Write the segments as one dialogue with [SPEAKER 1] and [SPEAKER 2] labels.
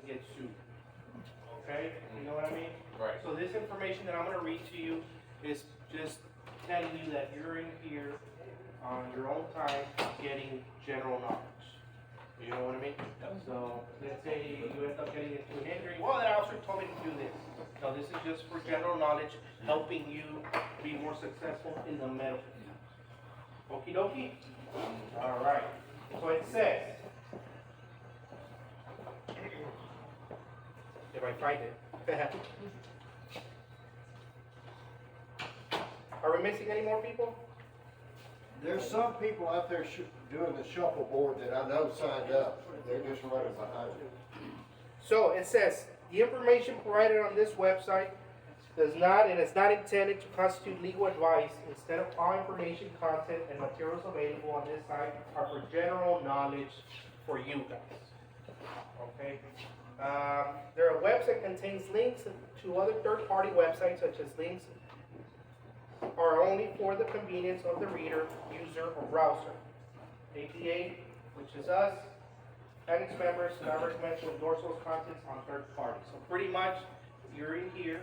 [SPEAKER 1] get sued. Okay, you know what I mean?
[SPEAKER 2] Right.
[SPEAKER 1] So this information that I'm gonna read to you is just telling you that you're in here on your own time getting general knowledge. You know what I mean? So let's say you end up getting into an injury. Well, that officer told me to do this. No, this is just for general knowledge, helping you be more successful in the medical field. Okie dokie? All right. So it says, if I find it. Are we missing any more people?
[SPEAKER 3] There's some people out there doing the shuffleboard that I know signed up. They're just running behind you.
[SPEAKER 1] So it says, the information provided on this website does not and is not intended to constitute legal advice. Instead, all information, content, and materials available on this site are for general knowledge for you guys. Okay? Their website contains links to other third-party websites, such as links are only for the convenience of the reader, user, or browser. APA, which is us, and its members, not recommend to endorse those contents on third parties. So pretty much, you're in here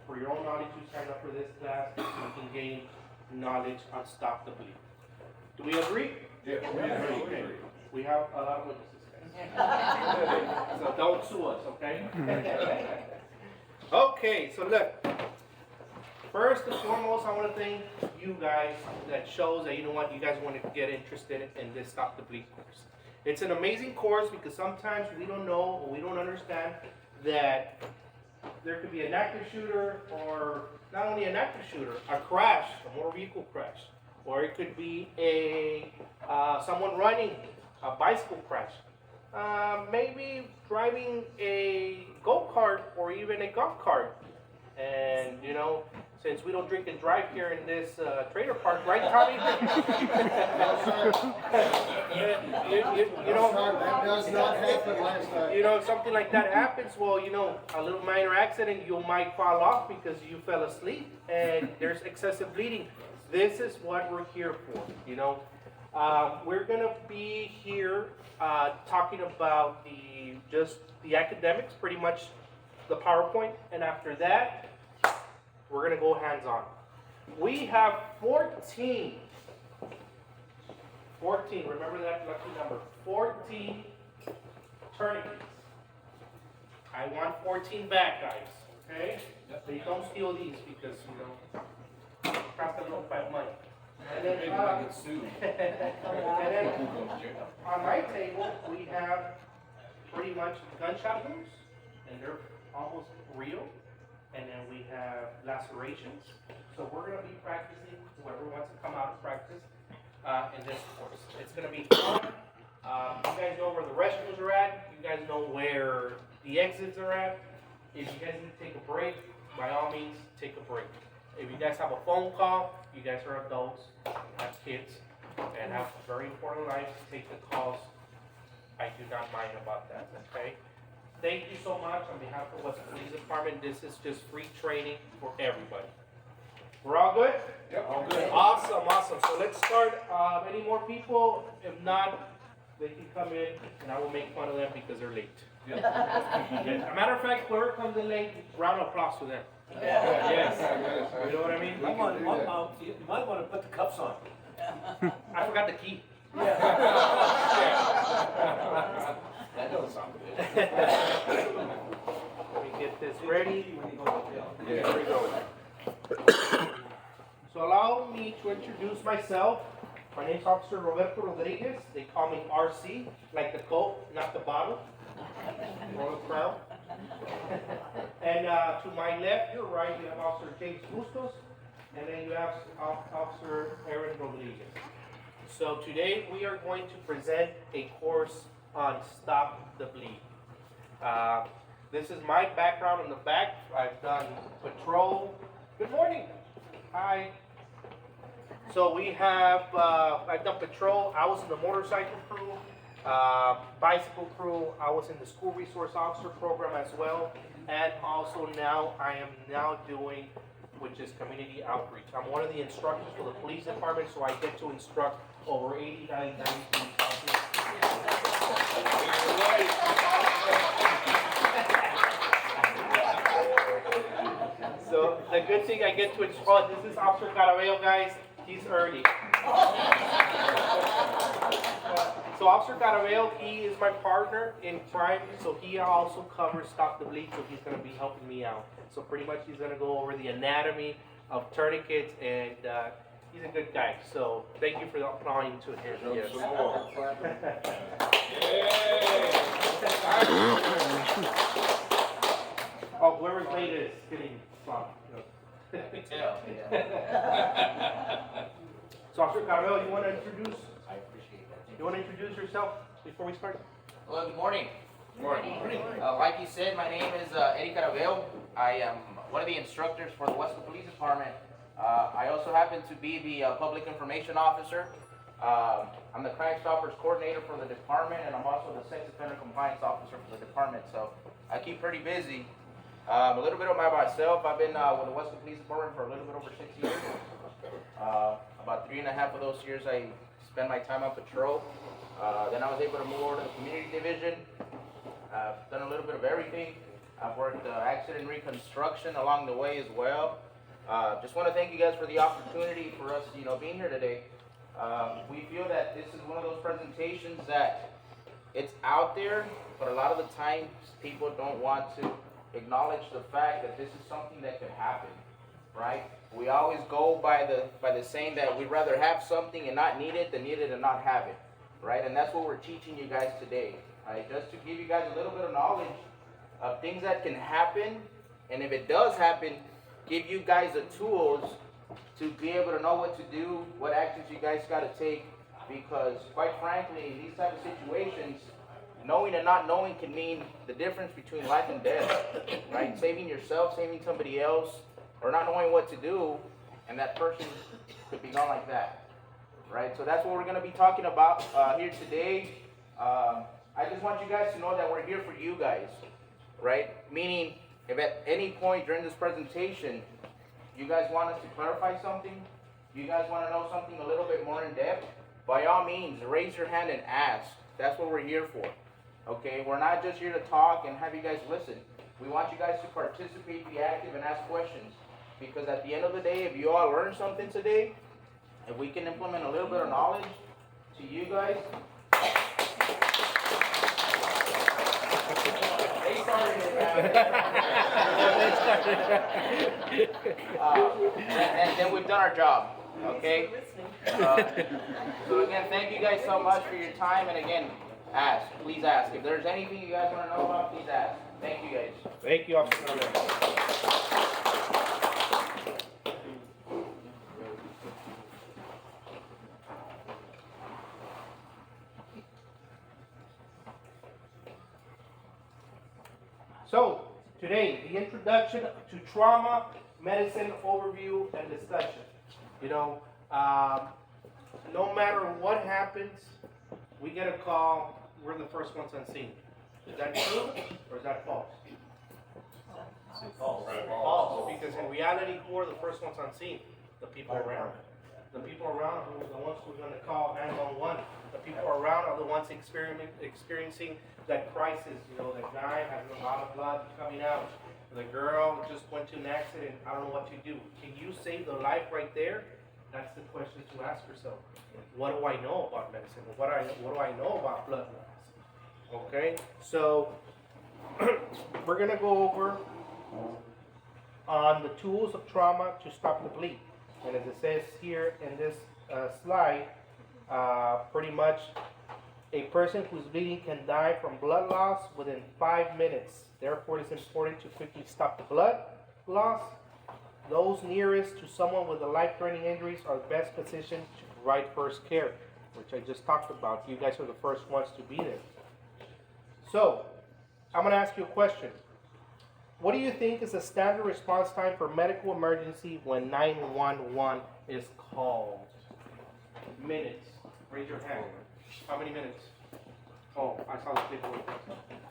[SPEAKER 1] for your own knowledge. You sign up for this class, you can gain knowledge on Stop the Bleed. Do we agree?
[SPEAKER 2] Yeah, we agree.
[SPEAKER 1] Okay. We have a lot of witnesses, guys. So don't sue us, okay? Okay, so look. First and foremost, I want to thank you guys that shows that, you know what, you guys want to get interested in this Stop the Bleed course. It's an amazing course because sometimes we don't know or we don't understand that there could be an active shooter, or not only an active shooter, a crash, a motor vehicle crash, or it could be a someone running a bicycle crash, maybe driving a go-kart or even a golf cart. And you know, since we don't drink and drive here in this trailer park, right, Tommy? you know,
[SPEAKER 3] That does not happen last time.
[SPEAKER 1] you know, if something like that happens, well, you know, a little minor accident, you might fall off because you fell asleep and there's excessive bleeding. This is what we're here for, you know. We're gonna be here talking about just the academics, pretty much the PowerPoint, and after that, we're gonna go hands-on. We have 14, remember that lucky number, 14 tourniquets. I want 14 back, guys, okay? Please don't steal these because, you know, cost a little bit of money. And then,
[SPEAKER 2] Maybe I get sued.
[SPEAKER 1] and then on my table, we have pretty much gunshot wounds, and they're almost real. And then we have lacerations. So we're going to be practicing, whoever wants to come out and practice in this course. It's going to be fun. You guys know where the restrooms are at. You guys know where the exits are at. If you guys need to take a break, by all means, take a break. If you guys have a phone call, you guys are adults, have kids, and have very important lives, take the calls. I do not mind about that, okay? Thank you so much on behalf of West Police Department. This is just free training for everybody. We're all good?
[SPEAKER 2] Yep, all good.
[SPEAKER 1] Awesome, awesome. So let's start. Any more people? If not, they can come in and I will make fun of them because they're late.
[SPEAKER 2] Yep.
[SPEAKER 1] Yes. As a matter of fact, whoever comes in late, round of applause for them.
[SPEAKER 2] Yeah.
[SPEAKER 1] Yes. You know what I mean?
[SPEAKER 4] You might want to put the cuffs on.
[SPEAKER 1] I forgot the key.
[SPEAKER 2] That doesn't sound good.
[SPEAKER 1] Let me get this ready.
[SPEAKER 2] Yeah.
[SPEAKER 1] Here we go. So allow me to introduce myself. My name's Officer R.C Rodriquez. They call me RC, like the Coke, not the bottle. Royal Crown. And to my left, your right, you have Officer James Bustos, and then you have Officer Aaron Rodriguez. So today we are going to present a course on Stop the Bleed. This is my background in the back. I've done patrol. Good morning. Hi. So we have, I've done patrol. I was in the motorcycle crew, bicycle crew. I was in the school resource officer program as well. And also now I am now doing, which is community outreach. I'm one of the instructors for the police department, so I get to instruct over 80, 90 police officers. the good thing I get to install, this is Officer Caraveo, guys. He's early. So Officer Caraveo, he is my partner in crime, so he also covers Stop the Bleed, so he's going to be helping me out. So pretty much he's going to go over the anatomy of tourniquets, and he's a good guy. So thank you for applying to him. Yes. Oh, whoever's late is getting flopped. So Officer Caraveo, you want to introduce?
[SPEAKER 5] I appreciate that.
[SPEAKER 1] You want to introduce yourself before we start?
[SPEAKER 5] Hello, good morning.
[SPEAKER 2] Morning.
[SPEAKER 5] Like you said, my name is Eddie Caraveo. I am one of the instructors for the Weslaco Police Department. I also happen to be the public information officer. I'm the Crime Stoppers coordinator for the department, and I'm also the sex offender compliance officer for the department. So I keep pretty busy. A little bit about myself. I've been with the Weslaco Police Department for a little bit over 6 years. About 3.5 of those years I spent my time on patrol. Then I was able to move over to the community division. I've done a little bit of everything. I've worked accident reconstruction along the way as well. Just want to thank you guys for the opportunity for us, being here today. We feel that this is one of those presentations that it's out there, but a lot of the times people don't want to acknowledge the fact that this is something that could happen, right? We always go by the saying that we'd rather have something and not need it than need it and not have it, right? And that's what we're teaching you guys today, right? Just to give you guys a little bit of knowledge of things that can happen, and if it does happen, give you guys the tools to be able to know what to do, what actions you guys got to take, because quite frankly, in these type of situations, knowing and not knowing can mean the difference between life and death, right? Saving yourself, saving somebody else, or not knowing what to do, and that person could be gone like that, right? So that's what we're going to be talking about here today. I just want you guys to know that we're here for you guys, right? Meaning, if at any point during this presentation, you guys want us to clarify something, you guys want to know something a little bit more in depth, by all means, raise your hand and ask. That's what we're here for, okay? We're not just here to talk and have you guys listen. We want you guys to participate, be active, and ask questions. Because at the end of the day, if you all learn something today, if we can implement a little bit of knowledge to you guys, they started it, and then we've done our job, okay? So again, thank you guys so much for your time, and again, ask, please ask. If there's anything you guys want to know about, please ask. Thank you guys.
[SPEAKER 1] Thank you, Officer. So, today, the introduction to trauma, medicine, overview, and discussion. No matter what happens, we get a call, we're the first ones on scene. Is that true, or is that false? False, because in reality, who are the first ones on scene? The people around. The people around are the ones who are going to call 911. The people around are the ones experiencing that crisis. The guy has a lot of blood coming out. The girl just went to an accident. I don't know what to do. Can you save the life right there? That's the question to ask yourself. What do I know about medicine? What do I know about blood loss? Okay, so we're going to go over on the tools of trauma to stop the bleed. And as it says here in this slide, pretty much a person who's bleeding can die from blood loss within 5 minutes. Therefore, it is important to quickly stop the blood loss. Those nearest to someone with a life-threatening injuries are best positioned to provide first care, which I just talked about. You guys are the first ones to be there. So, I'm going to ask you a question. What do you think is the standard response time for medical emergency when 911 is called? Minutes. Raise your hand. How many minutes? Oh, I saw the paperwork.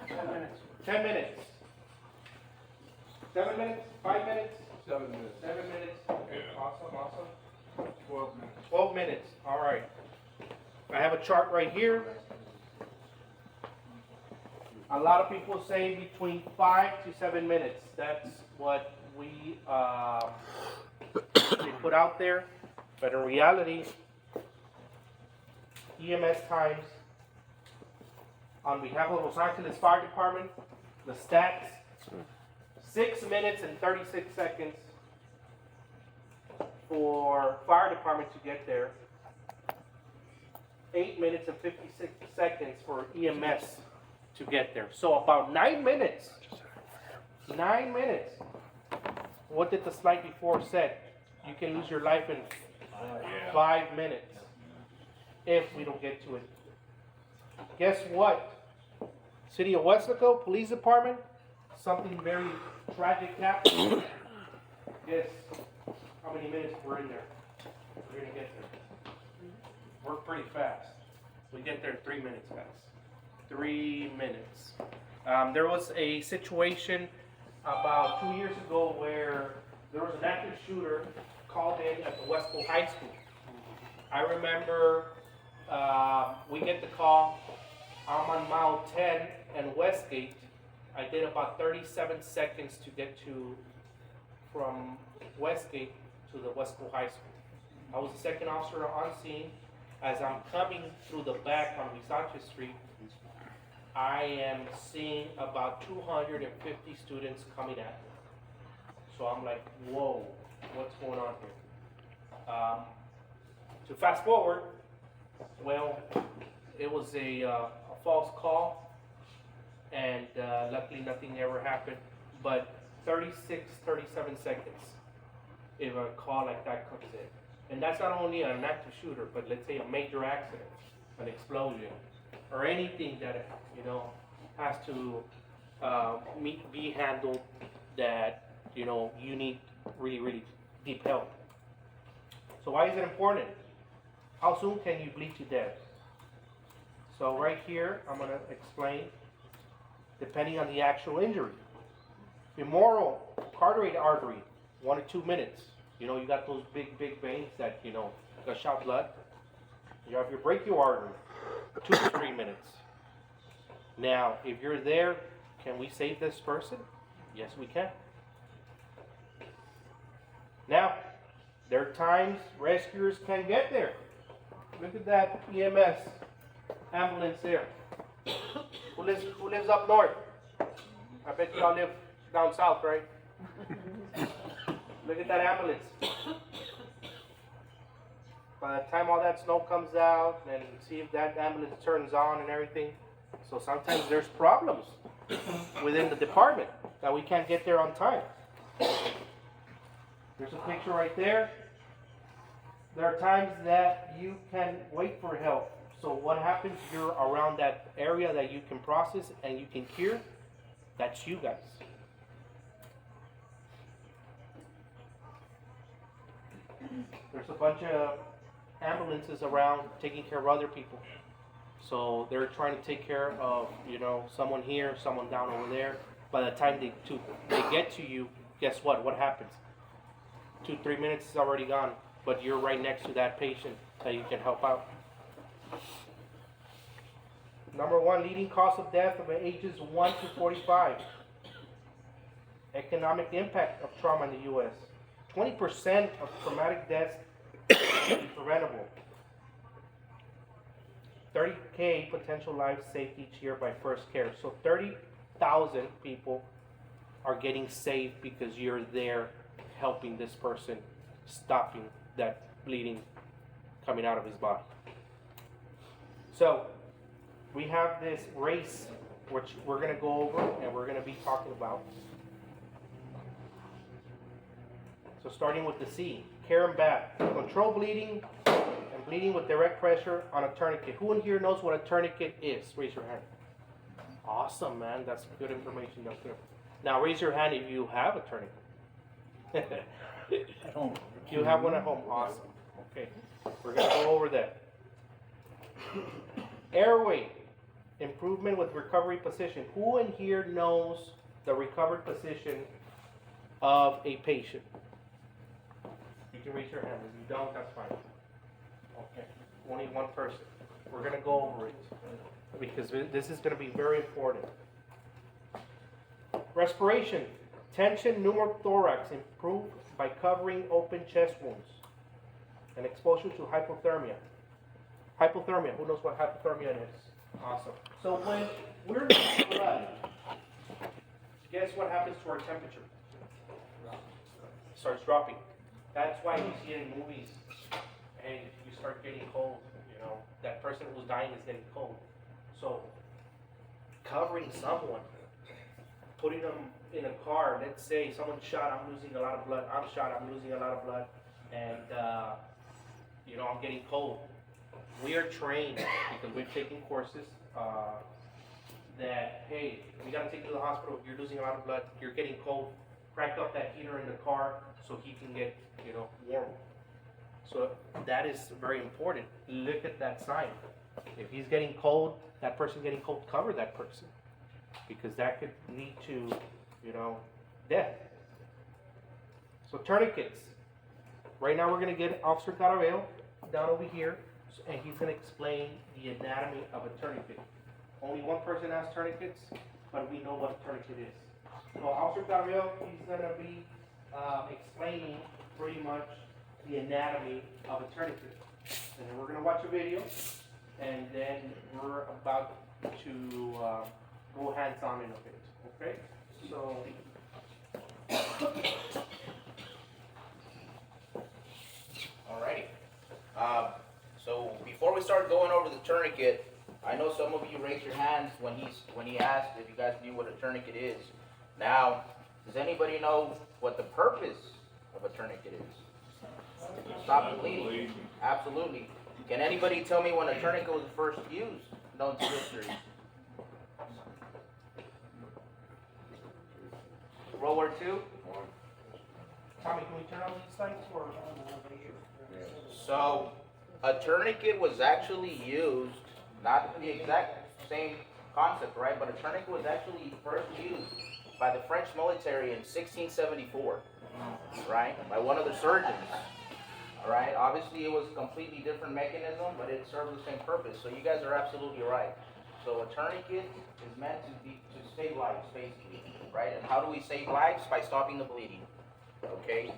[SPEAKER 1] 10 minutes. 10 minutes. 7 minutes? 5 minutes?
[SPEAKER 2] 7 minutes.
[SPEAKER 1] 7 minutes. Okay.
[SPEAKER 2] Yeah.
[SPEAKER 1] Awesome. 12 minutes. 12 minutes. All right. I have a chart right here. A lot of people say between 5 to 7 minutes. That's what they put out there, but in reality, EMS times on behalf of Los Angeles Fire Department, the stats, 6 minutes and 36 seconds for fire department to get there. 8 minutes and 56 seconds for EMS to get there. So about 9 minutes. 9 minutes. What did the slide before said? You can lose your life in 5 minutes if we don't get to it. Guess what? City of Weslaco Police Department, something very tragic happened. Guess how many minutes we're in there? We're gonna get there. We're pretty fast. We get there in 3 minutes, guys. 3 minutes. There was a situation about 2 years ago where there was an active shooter called in at the Westport High School. I remember we get the call. I'm on mile 10 and Westgate. I did about 37 seconds to get from Westgate to the Westport High School. I was the second officer on scene. As I'm coming through the back on Visache Street, I am seeing about 250 students coming at me. So I'm like, whoa, what's going on here? To fast forward, well, it was a false call, and luckily nothing ever happened, but 36, 37 seconds if a call like that comes in. And that's not only an active shooter, but let's say a major accident, an explosion, or anything that, has to be handled that, you need really, really deep help. So why is it important? How soon can you bleed to death? So right here, I'm going to explain, depending on the actual injury. Femoral carotid artery, 1 to 2 minutes. You got those big veins that, gush out blood. You have your brachial artery, 2 to 3 minutes. Now, if you're there, can we save this person? Yes, we can. Now, there are times rescuers can get there. Look at that EMS ambulance there. Who lives up north? I bet y'all live down south, right? Look at that ambulance. By the time all that snow comes out, and see if that ambulance turns on and everything. So sometimes there's problems within the department that we can't get there on time. There's a picture right there. There are times that you can wait for help. So what happens if you're around that area that you can process and you can cure? That's you guys. There's a bunch of ambulances around taking care of other people. So they're trying to take care of, someone here, someone down over there. By the time they get to you, guess what? What happens? 2-3 minutes is already gone, but you're right next to that patient that you can help out. Number 1, leading cause of death of ages 1 to 45. Economic impact of trauma in the U.S. 20% of traumatic deaths is preventable. 30K potential lives saved each year by first care. So 30,000 people are getting saved because you're there helping this person, stopping that bleeding coming out of his body. So we have this race which we're going to go over and we're going to be talking about. So starting with the C, care and bath. Control bleeding and bleeding with direct pressure on a tourniquet. Who in here knows what a tourniquet is? Raise your hand. Awesome, man. That's good information. That's good. Now raise your hand if you have a tourniquet.
[SPEAKER 6] At home.
[SPEAKER 1] You have one at home. Awesome. Okay. We're going to go over that. Airway. Improvement with recovery position. Who in here knows the recovered position of a patient? You can raise your hand. If you don't, that's fine. Okay. Only one person. We're going to go over it because this is going to be very important. Respiration. Tension pneumothorax improved by covering open chest wounds. And exposure to hypothermia. Hypothermia, who knows what hypothermia is? Awesome. So when we're losing blood, guess what happens to our temperature? It starts dropping. That's why you see in movies, and you start getting cold, you know, that person who's dying is getting cold. So covering someone, putting them in a car, let's say someone's shot, I'm losing a lot of blood, I'm shot, I'm losing a lot of blood, and you know, I'm getting cold. We are trained, because we've taken courses, that, hey, we gotta take you to the hospital, you're losing a lot of blood, you're getting cold, crank up that heater in the car so he can get, you know, warm. So that is very important. Look at that sign. If he's getting cold, that person getting cold, cover that person, because that could lead to, you know, death. So tourniquets. Right now we're gonna get Officer Caraveo down over here, and he's gonna explain the anatomy of a tourniquet. Only one person has tourniquets, but we know what a tourniquet is. So Officer Caraveo, he's gonna be explaining pretty much the anatomy of a tourniquet. And then we're gonna watch a video, and then we're about to go hands-on in a bit, okay? So.
[SPEAKER 5] Alrighty. So before we start going over the tourniquet, I know some of you raised your hands when he asked if you guys knew what a tourniquet is. Now, does anybody know what the purpose of a tourniquet is? Stop the bleeding. Absolutely. Can anybody tell me when a tourniquet was first used? Known to history. World War II?
[SPEAKER 1] Tommy, can we turn on these lights or?
[SPEAKER 5] So, a tourniquet was actually used, not the exact same concept, right? But a tourniquet was actually first used by the French military in 1674, right? By one of the surgeons, all right? Obviously, it was a completely different mechanism, but it served the same purpose. So you guys are absolutely right. So a tourniquet is meant to save lives, basically, right? And how do we save lives? By stopping the bleeding. Okay,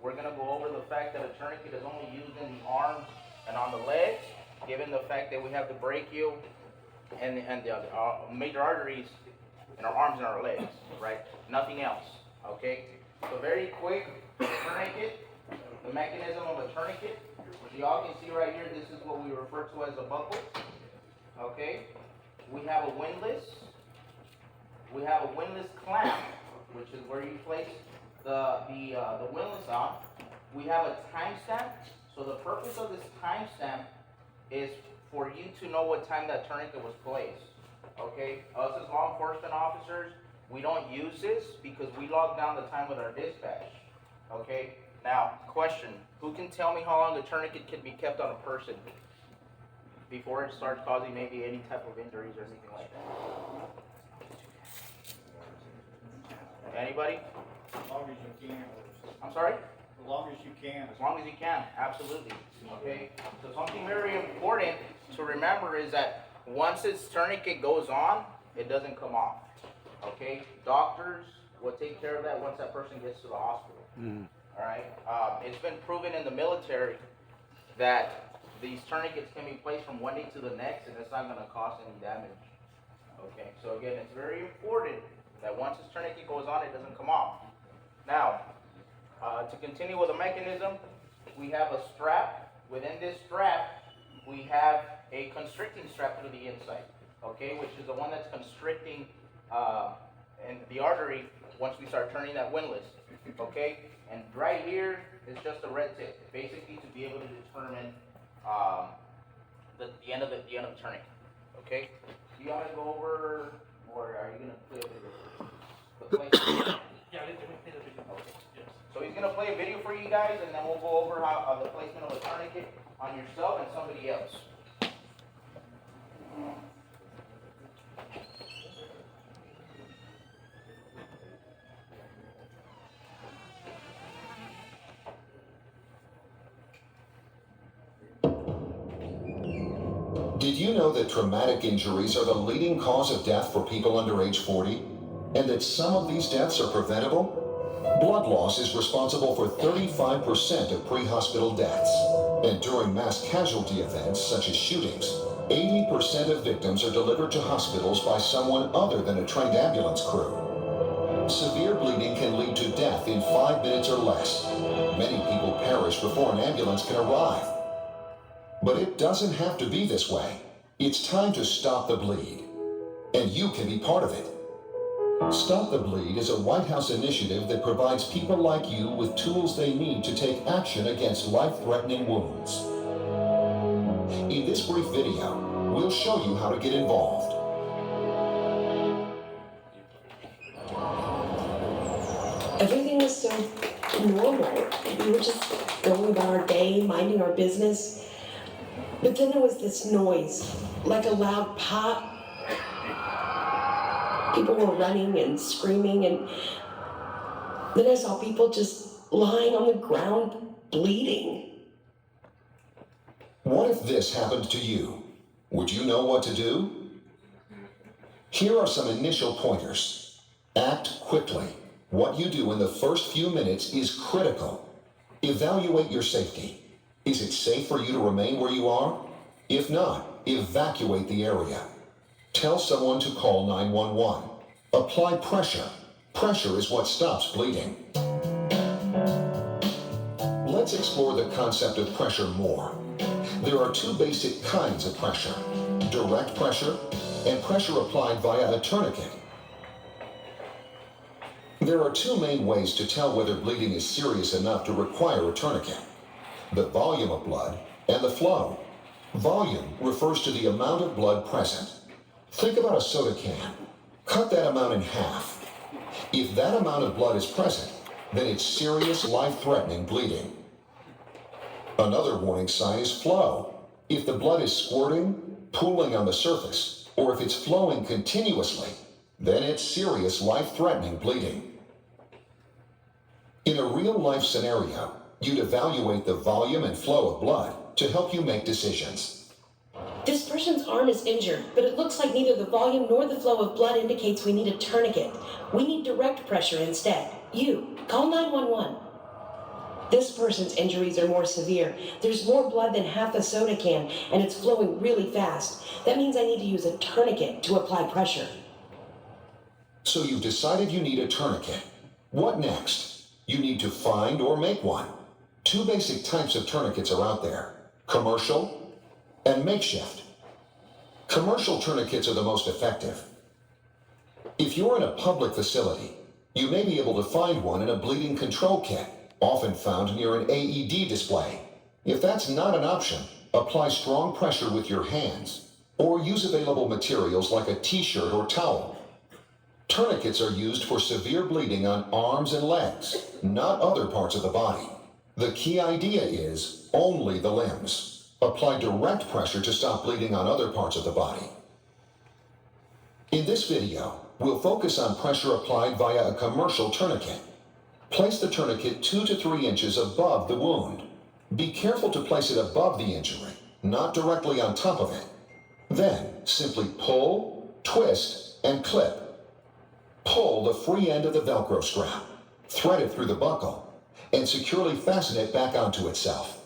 [SPEAKER 5] we're gonna go over the fact that a tourniquet is only used in the arms and on the legs, given the fact that we have the brachial and the major arteries in our arms and our legs, right? Nothing else. Okay, so very quick, tourniquet, the mechanism of a tourniquet. As y'all can see right here, this is what we refer to as a buckle. Okay, we have a windlass. We have a windlass clamp, which is where you place the windlass on. We have a timestamp. So the purpose of this timestamp is for you to know what time that tourniquet was placed. Okay, us as law enforcement officers, we don't use this because we log down the time with our dispatch. Okay, now question, who can tell me how long the tourniquet can be kept on a person before it starts causing maybe any type of injuries or anything like that? Anybody?
[SPEAKER 6] As long as you can.
[SPEAKER 5] I'm sorry?
[SPEAKER 6] As long as you can.
[SPEAKER 5] As long as you can, absolutely. Okay? So something very important to remember is that once this tourniquet goes on, it doesn't come off. Okay? Doctors will take care of that once that person gets to the hospital. All right? It's been proven in the military that these tourniquets can be placed from one day to the next and it's not going to cause any damage. Okay? So again, it's very important that once this tourniquet goes on, it doesn't come off. Now, to continue with the mechanism, we have a strap. Within this strap, we have a constricting strap through the inside, okay, which is the one that's constricting in the artery once we start turning that windlass, okay? And right here is just a red tip, basically to be able to determine the end of the tourniquet, okay? Do you want to go over, or are you going to play the place?
[SPEAKER 1] Yeah, let me play the video.
[SPEAKER 5] Okay. So he's going to play a video for you guys, and then we'll go over how the placement of a tourniquet on yourself and somebody else.
[SPEAKER 7] Did you know that traumatic injuries are the leading cause of death for people under age 40? and that some of these deaths are preventable? Blood loss is responsible for 35% of pre-hospital deaths. And during mass casualty events such as shootings, 80% of victims are delivered to hospitals by someone other than a trained ambulance crew. Severe bleeding can lead to death in 5 minutes or less. Many people perish before an ambulance can arrive. But it doesn't have to be this way. It's time to stop the bleed. And you can be part of it. Stop the Bleed is a White House initiative that provides people like you with tools they need to take action against life-threatening wounds. In this brief video, we'll show you how to get involved.
[SPEAKER 8] Everything was so normal. We were just going about our day, minding our business. But then there was this noise, like a loud pop. People were running and screaming, and then I saw people just lying on the ground, bleeding.
[SPEAKER 7] What if this happened to you? Would you know what to do? Here are some initial pointers. Act quickly. What you do in the first few minutes is critical. Evaluate your safety. Is it safe for you to remain where you are? If not, evacuate the area. Tell someone to call 911. Apply pressure. Pressure is what stops bleeding. Let's explore the concept of pressure more. There are two basic kinds of pressure: direct pressure and pressure applied via a tourniquet. There are two main ways to tell whether bleeding is serious enough to require a tourniquet: the volume of blood and the flow. Volume refers to the amount of blood present. Think about a soda can. Cut that amount in half. If that amount of blood is present, then it's serious life-threatening bleeding. Another warning sign is flow. If the blood is squirting, pooling on the surface, or if it's flowing continuously, then it's serious life-threatening bleeding. In a real-life scenario, you'd evaluate the volume and flow of blood to help you make decisions.
[SPEAKER 8] This person's arm is injured, but it looks like neither the volume nor the flow of blood indicates we need a tourniquet. We need direct pressure instead. You, call 911. This person's injuries are more severe. There's more blood than half a soda can, and it's flowing really fast. That means I need to use a tourniquet to apply pressure.
[SPEAKER 7] So you've decided you need a tourniquet. What next? You need to find or make one. Two basic types of tourniquets are out there: commercial and makeshift. Commercial tourniquets are the most effective. If you're in a public facility, you may be able to find one in a bleeding control kit, often found near an AED display. If that's not an option, apply strong pressure with your hands, or use available materials like a t-shirt or towel. Tourniquets are used for severe bleeding on arms and legs, not other parts of the body. The key idea is only the limbs. Apply direct pressure to stop bleeding on other parts of the body. In this video, we'll focus on pressure applied via a commercial tourniquet. Place the tourniquet 2 to 3 inches above the wound. Be careful to place it above the injury, not directly on top of it. Then, simply pull, twist, and clip. Pull the free end of the Velcro strap, thread it through the buckle, and securely fasten it back onto itself.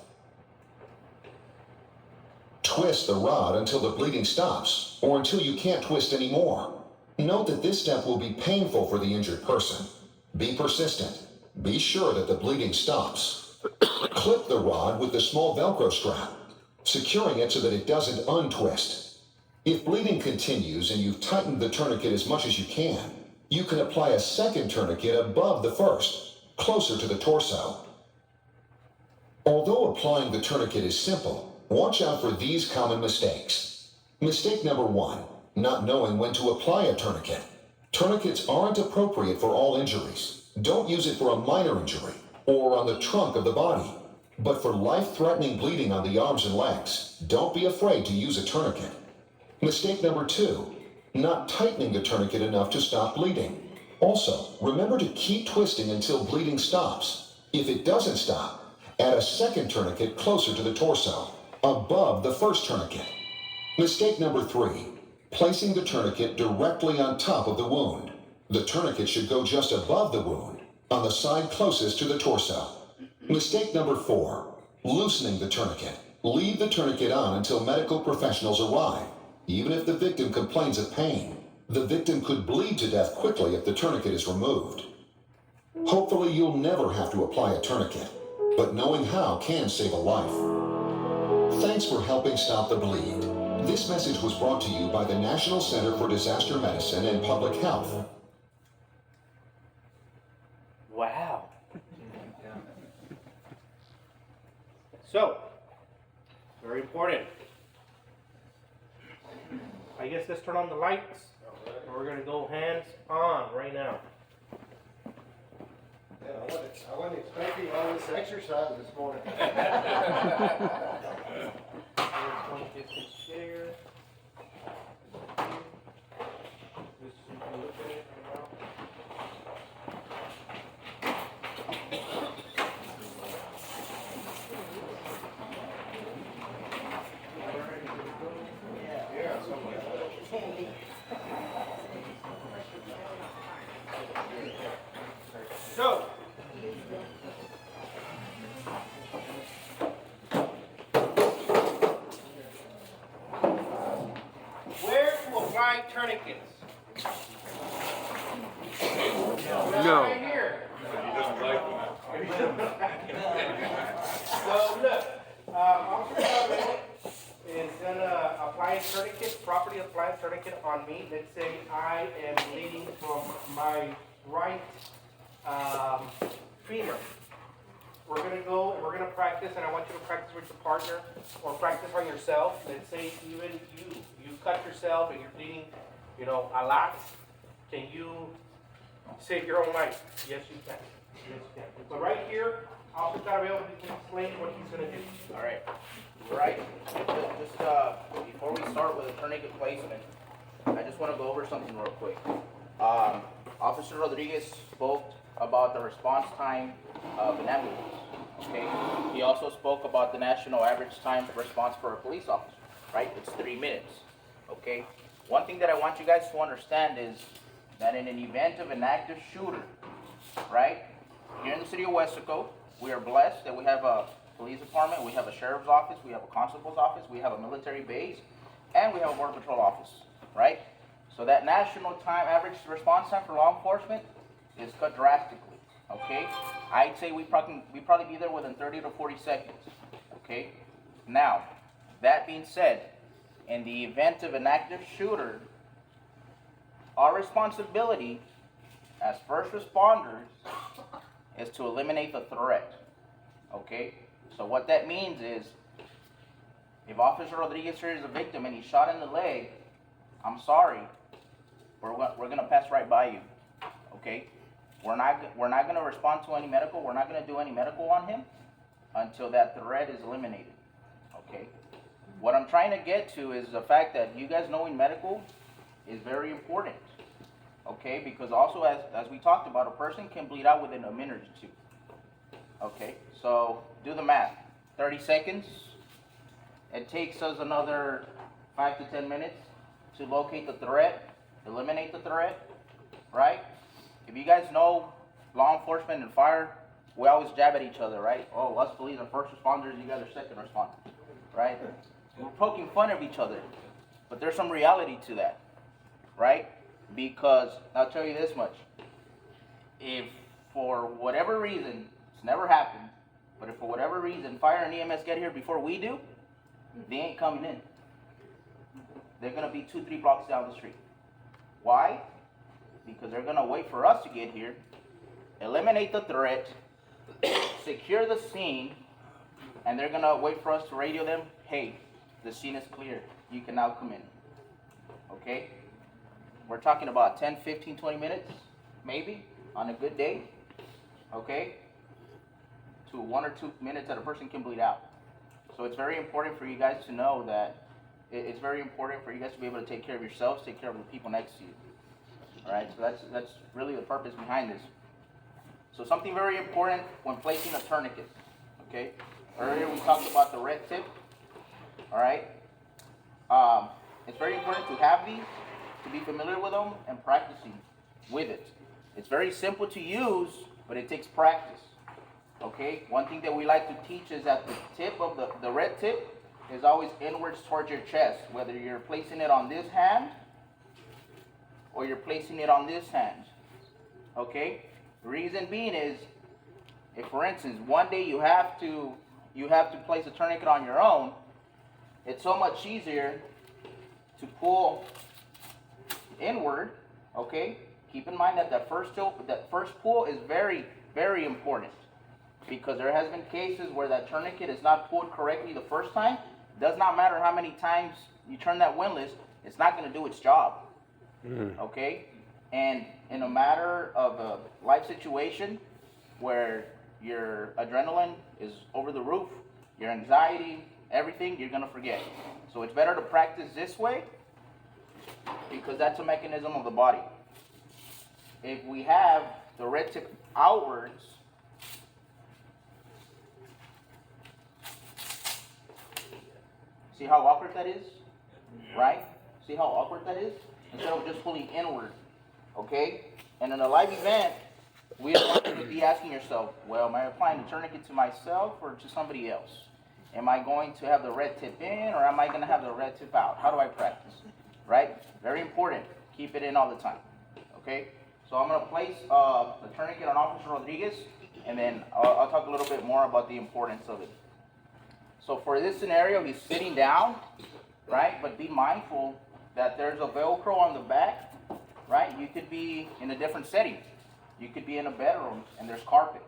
[SPEAKER 7] Twist the rod until the bleeding stops, or until you can't twist anymore. Note that this step will be painful for the injured person. Be persistent. Be sure that the bleeding stops. Clip the rod with the small Velcro strap, securing it so that it doesn't untwist. If bleeding continues and you've tightened the tourniquet as much as you can apply a second tourniquet above the first, closer to the torso. Although applying the tourniquet is simple, watch out for these common mistakes. Mistake number 1, not knowing when to apply a tourniquet. Tourniquets aren't appropriate for all injuries. Don't use it for a minor injury or on the trunk of the body. But for life-threatening bleeding on the arms and legs, don't be afraid to use a tourniquet. Mistake number 2, not tightening the tourniquet enough to stop bleeding. Also, remember to keep twisting until bleeding stops. If it doesn't stop, add a second tourniquet closer to the torso, above the first tourniquet. Mistake number 3, placing the tourniquet directly on top of the wound. The tourniquet should go just above the wound, on the side closest to the torso. Mistake number 4, loosening the tourniquet. Leave the tourniquet on until medical professionals arrive. Even if the victim complains of pain, the victim could bleed to death quickly if the tourniquet is removed. Hopefully you'll never have to apply a tourniquet, but knowing how can save a life. Thanks for helping stop the bleed. This message was brought to you by the National Center for Disaster Medicine and Public Health.
[SPEAKER 1] Wow. So, very important. I guess let's turn on the lights. We're gonna go hands on right now.
[SPEAKER 3] Yeah, I wasn't expecting all this exercise this morning.
[SPEAKER 1] So, where to apply tourniquets?
[SPEAKER 9] No.
[SPEAKER 1] Right here.
[SPEAKER 2] He doesn't like them.
[SPEAKER 1] So look, Officer Rodriquez is gonna apply a tourniquet, properly apply a tourniquet on me. Let's say I am bleeding from my right femur. We're gonna go and we're gonna practice, and I want you to practice with your partner or practice on yourself. Let's say even you cut yourself and you're bleeding, a lot. Can you save your own life? Yes, you can. Yes, you can. But right here, Officer Rodriquez can explain what he's gonna do.
[SPEAKER 5] All right. Right. Just before we start with the tourniquet placement, I just want to go over something real quick. Officer Rodriguez spoke about the response time of an ambulance. Okay. He also spoke about the national average time response for a police officer. Right. It's 3 minutes. Okay. One thing that I want you guys to understand is that in an event of an active shooter, right, here in the city of Weslaco, we are blessed that we have a police department, we have a sheriff's office, we have a constable's office, we have a military base, and we have a border patrol office, right? So that national time, average response time for law enforcement is cut drastically, okay? I'd say we probably be there within 30 to 40 seconds, okay? Now, that being said, in the event of an active shooter, our responsibility as first responders is to eliminate the threat, okay? So what that means is, if Officer Rodriguez here is a victim and he's shot in the leg, I'm sorry, we're gonna pass right by you, okay? We're not gonna respond to any medical. We're not gonna do any medical on him until that threat is eliminated, okay? What I'm trying to get to is the fact that you guys knowing medical is very important, okay? Because also, as we talked about, a person can bleed out within a minute or two. Okay, so do the math. 30 seconds. It takes us another 5 to 10 minutes to locate the threat, eliminate the threat, right? If you guys know law enforcement and fire, we always jab at each other, right? Oh, us police are first responders, you guys are second responders, right? We're poking fun of each other, but there's some reality to that, right? Because I'll tell you this much. If for whatever reason, never happened, but if for whatever reason fire and EMS get here before we do, they ain't coming in. They're gonna be 2-3 blocks down the street. Why? Because they're gonna wait for us to get here, eliminate the threat, secure the scene, and they're gonna wait for us to radio them, hey, the scene is clear, you can now come in. Okay? We're talking about 10, 15, 20 minutes, maybe, on a good day. Okay? To 1 or 2 minutes that a person can bleed out. So it's very important for you guys to know that it's very important for you guys to be able to take care of yourselves, take care of the people next to you. All right, so that's really the purpose behind this. So something very important when placing a tourniquet. Okay, earlier we talked about the red tip. All right, it's very important to have these, to be familiar with them, and practicing. with it. It's very simple to use, but it takes practice. Okay, one thing that we like to teach is that the tip of the red tip is always inwards towards your chest, whether you're placing it on this hand or you're placing it on this hand. Okay, reason being is, if for instance one day you have to place a tourniquet on your own, it's so much easier to pull inward. Okay, keep in mind that that first pull is very, very important, because there has been cases where that tourniquet is not pulled correctly the first time. Does not matter how many times you turn that windlass, it's not going to do its job. Okay, and in a matter of a life situation where your adrenaline is over the roof, your anxiety, everything, you're going to forget. So it's better to practice this way, because that's a mechanism of the body. If we have the red tip outwards, see how awkward that is? Right? See how awkward that is? Instead of just pulling inward. Okay? And in a live event, we don't want you to be asking yourself, well, am I applying the tourniquet to myself or to somebody else? Am I going to have the red tip in, or am I going to have the red tip out? How do I practice? Right? Very important. Keep it in all the time. Okay? So I'm going to place the tourniquet on Officer Rodriguez, and then I'll talk a little bit more about the importance of it. So for this scenario, he's sitting down, right? But be mindful that there's a Velcro on the back, right? You could be in a different setting. You could be in a bedroom and there's carpet,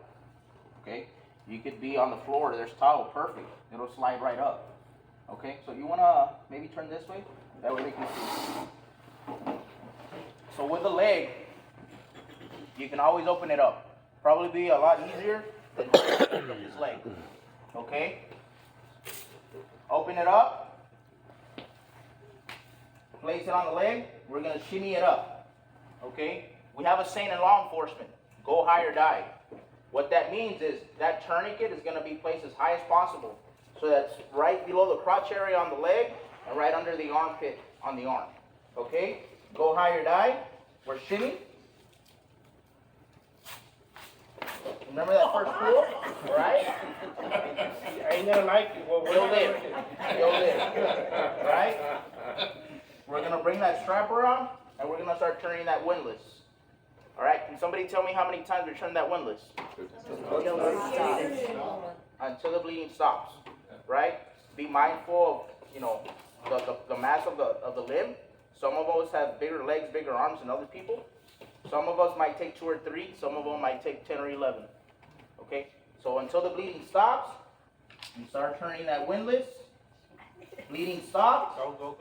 [SPEAKER 5] okay? You could be on the floor, there's towel, perfect. It'll slide right up, okay? So you want to maybe turn this way? That way they can see. So with the leg, you can always open it up. Probably be a lot easier than opening up this leg, okay? Open it up. Place it on the leg. We're going to shimmy it up, okay? We have a saying in law enforcement, go high or die. What that means is that tourniquet is going to be placed as high as possible. So that's right below the crotch area on the leg and right under the armpit on the arm. Okay? Go high or die. We're shimmy. Remember that first pull? Right?
[SPEAKER 1] I ain't gonna like it. Well,
[SPEAKER 5] You'll live. You'll live. Right? We're going to bring that strap around and we're going to start turning that windlass. All right? Can somebody tell me how many times we turn that windlass? Until the bleeding stops. Right? Be mindful of, you know, the mass of the limb. Some of us have bigger legs, bigger arms than other people. Some of us might take 2 or 3. Some of them might take 10 or 11. Okay? So until the bleeding stops, you start turning that windlass. Bleeding stops.
[SPEAKER 1] Go.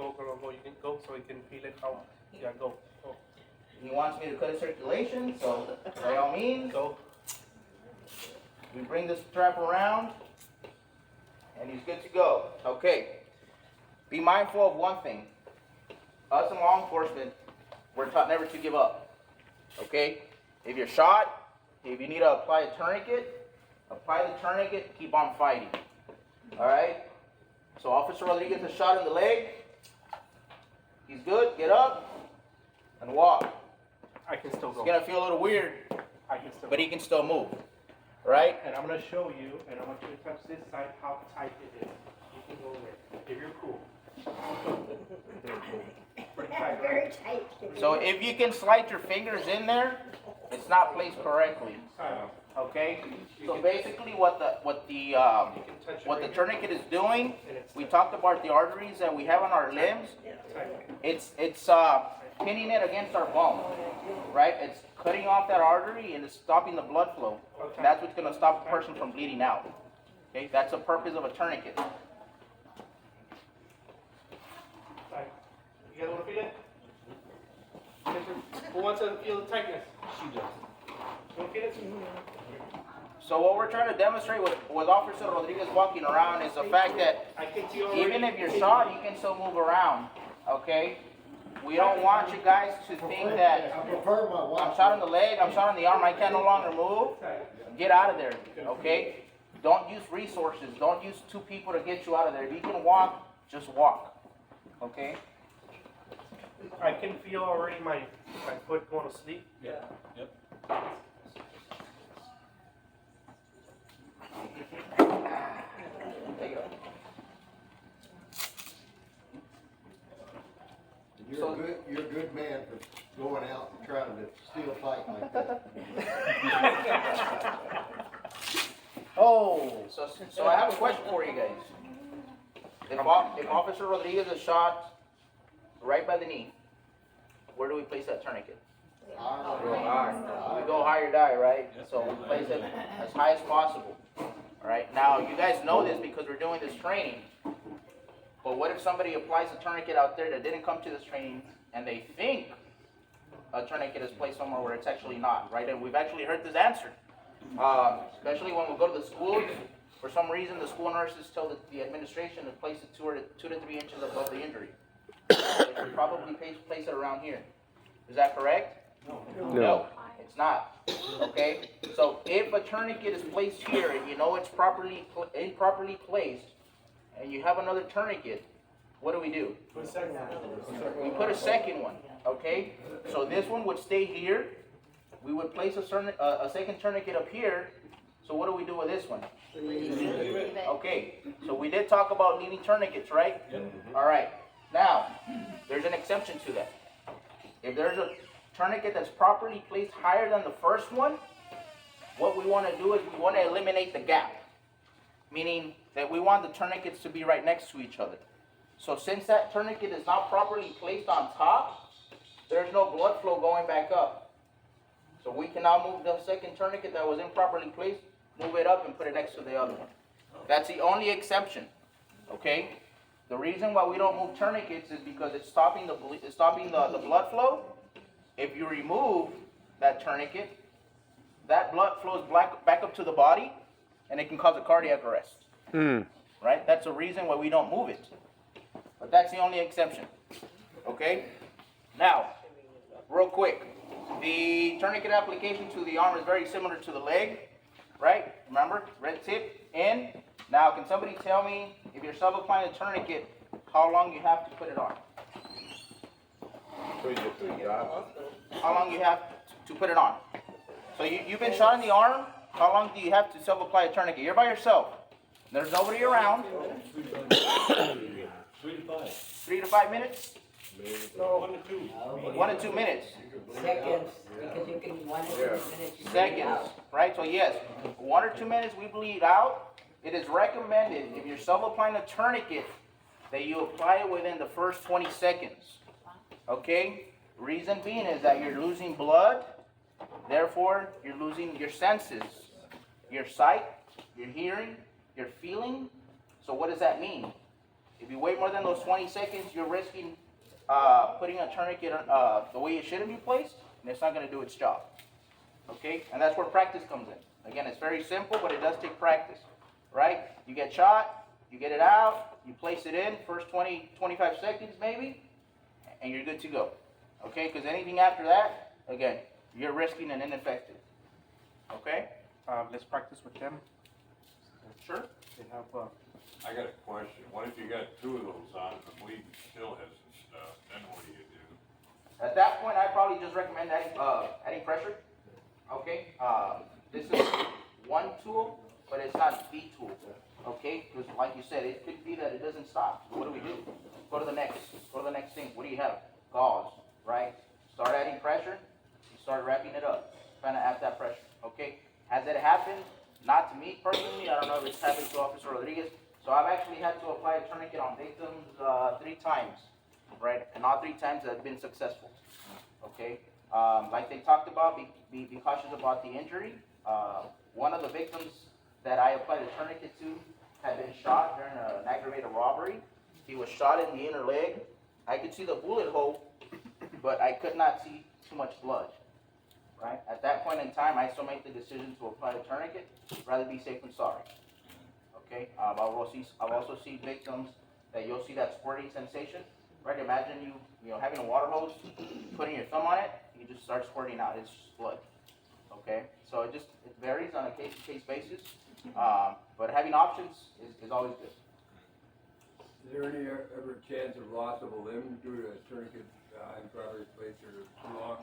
[SPEAKER 1] You can go so you can feel it how. Yeah, go.
[SPEAKER 5] He wants me to cut his circulation, so by all means,
[SPEAKER 1] Go.
[SPEAKER 5] we bring this strap around, and he's good to go. Okay. Be mindful of one thing. Us in law enforcement, we're taught never to give up. Okay? If you're shot, if you need to apply a tourniquet, apply the tourniquet, keep on fighting. Alright? So Officer Rodriguez is shot in the leg. He's good. Get up and walk.
[SPEAKER 1] I can still go.
[SPEAKER 5] It's going to feel a little weird,
[SPEAKER 1] I can still
[SPEAKER 5] but
[SPEAKER 1] go.
[SPEAKER 5] he can still move. Right?
[SPEAKER 1] And I'm going to show you, and I want you to touch this side, how tight it is. You can go there. If you're cool. Pretty tight,
[SPEAKER 10] Very
[SPEAKER 1] right?
[SPEAKER 10] tight.
[SPEAKER 5] So if you can slide your fingers in there, it's not placed correctly. Okay? So basically what the tourniquet is doing, we talked about the arteries that we have on our limbs. It's pinning it against our bone, right? It's cutting off that artery and it's stopping the blood flow. That's what's going to stop the person from bleeding out. Okay? That's the purpose of a tourniquet.
[SPEAKER 1] You guys want to feel it? Who wants to feel the tightness? She does. You want to feel it?
[SPEAKER 5] So what we're trying to demonstrate with Officer Rodriguez walking around is the fact that
[SPEAKER 1] I can see already.
[SPEAKER 5] even if you're shot, you can still move around, okay? We don't want you guys to think that
[SPEAKER 3] I prefer my wife.
[SPEAKER 5] I'm shot in the leg, I'm shot in the arm, I can no longer move. Get out of there, okay? Don't use resources. Don't use 2 people to get you out of there. If you can walk, just walk, okay?
[SPEAKER 1] I can feel already my foot going to sleep.
[SPEAKER 4] Yeah, yep.
[SPEAKER 5] There you go.
[SPEAKER 3] You're a good man for going out and trying to steal a fight like that.
[SPEAKER 1] Oh,
[SPEAKER 5] So I have a question for you guys. If Officer Rodriguez is shot right by the knee, where do we place that tourniquet? We go high or die, right? So we place it as high as possible. Alright, now you guys know this because we're doing this training. But what if somebody applies a tourniquet out there that didn't come to this training and they think a tourniquet is placed somewhere where it's actually not, right? And we've actually heard this answer. Especially when we go to the schools, for some reason the school nurses tell the administration to place it 2 to 3 inches above the injury. They should probably place it around here. Is that correct? No, it's not. Okay? So if a tourniquet is placed here and you know it's improperly placed, and you have another tourniquet, what do? We put a second one, okay? So this one would stay here. We would place a second tourniquet up here. So what do we do with this one? Okay, so we did talk about needing tourniquets, right? All right. Now, there's an exception to that. If there's a tourniquet that's properly placed higher than the first one, what we want to do is we want to eliminate the gap. Meaning that we want the tourniquets to be right next to each other. So since that tourniquet is not properly placed on top, there's no blood flow going back up. So we can now move the second tourniquet that was improperly placed, move it up and put it next to the other one. That's the only exception, okay? The reason why we don't move tourniquets is because it's stopping the blood flow. If you remove that tourniquet, that blood flows back up to the body, and it can cause a cardiac arrest. Right? That's the reason why we don't move it. But that's the only exception. Okay? Now, real quick. The tourniquet application to the arm is very similar to the leg. Right? Remember? Red tip, in. Now, can somebody tell me, if you're self-applying a tourniquet, how long you have to put it on? How long you have to put it on? So you've been shot in the arm. How long do you have to self-apply a tourniquet? You're by yourself. There's nobody around. 3 to 5 minutes? 1 to 2 minutes.
[SPEAKER 10] Seconds, because you can 1 to 2 minutes. You
[SPEAKER 5] Seconds, right? So yes, 1 or 2 minutes we bleed out. It is recommended if you're self-applying a tourniquet that you apply it within the first 20 seconds. Okay? Reason being is that you're losing blood, therefore you're losing your senses, your sight, your hearing, your feeling. So what does that mean? If you wait more than those 20 seconds, you're risking putting a tourniquet the way it shouldn't be placed, and it's not going to do its job. Okay? And that's where practice comes in. Again, it's very simple, but it does take practice. Right? You get shot, you get it out, you place it in, first 20, 25 seconds maybe, and you're good to go. Okay? Because anything after that, again, you're risking an infected. Okay?
[SPEAKER 1] let's practice with them.
[SPEAKER 5] Sure.
[SPEAKER 1] They have,
[SPEAKER 2] I got a question. What if you got 2 of those on and the bleeding still hasn't stopped? Then what do you do?
[SPEAKER 5] At that point, I probably just recommend adding pressure. Okay. This is one tool, but it's not the tool. Okay. Because like you said, it could be that it doesn't stop. So what do we do? Go to the next. Go to the next thing. What do you have? Gauze. Right. Start adding pressure. You start wrapping it up. Trying to add that pressure. Okay. Has it happened? Not to me personally. I don't know if it's happened to Officer Rodriguez. So I've actually had to apply a tourniquet on victims 3 times, right? And all 3 times have been successful. Okay. Like they talked about, be cautious about the injury. One of the victims that I applied a tourniquet to had been shot during an aggravated robbery. He was shot in the inner leg. I could see the bullet hole, but I could not see too much blood. Right? At that point in time, I still made the decision to apply a tourniquet, rather be safe than sorry. Okay? I've also seen victims that you'll see that squirting sensation. Right? Imagine you know, having a water hose, putting your thumb on it, you just start squirting out. It's just blood. Okay? So it varies on a case-to-case basis. But having options is always good.
[SPEAKER 9] Is there any ever chance of loss of a limb due to a tourniquet driver's plates are too long?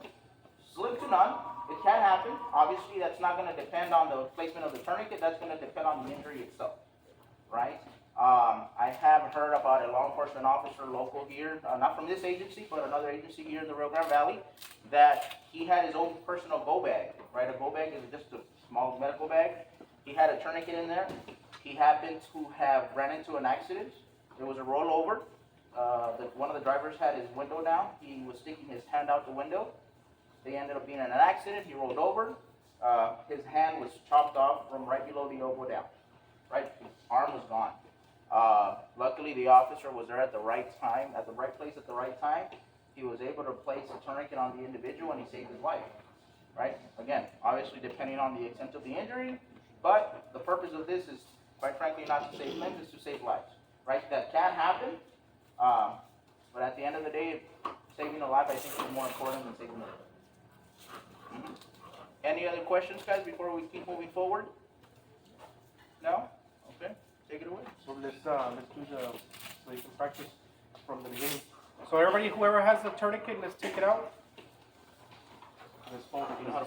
[SPEAKER 5] Slim to none, it can happen. Obviously, that's not gonna depend on the placement of the tourniquet, that's gonna depend on the injury itself, right? I have heard about a law enforcement officer local here, not from this agency, but another agency here in the Rio Grande Valley, that he had his own personal go bag, right? A go bag is just a small medical bag. He had a tourniquet in there. He happened to have ran into an accident. There was a rollover. One of the drivers had his window down. He was sticking his hand out the window. They ended up being in an accident. He rolled over. His hand was chopped off from right below the elbow down. Right? His arm was gone. Luckily, the officer was there at the right time, at the right place at the right time. He was able to place a tourniquet on the individual and he saved his life. Right? Again, obviously depending on the extent of the injury, but the purpose of this is, quite frankly, not to save limbs, it's to save lives. Right? That can happen, but at the end of the day, saving a life, I think, is more important than saving a limb. Any other questions, guys, before we keep moving forward? No? Okay, take it away.
[SPEAKER 1] So let's do so you can practice from the beginning. So everybody, whoever has the tourniquet, let's take it out. Let's fold it.
[SPEAKER 5] You know how to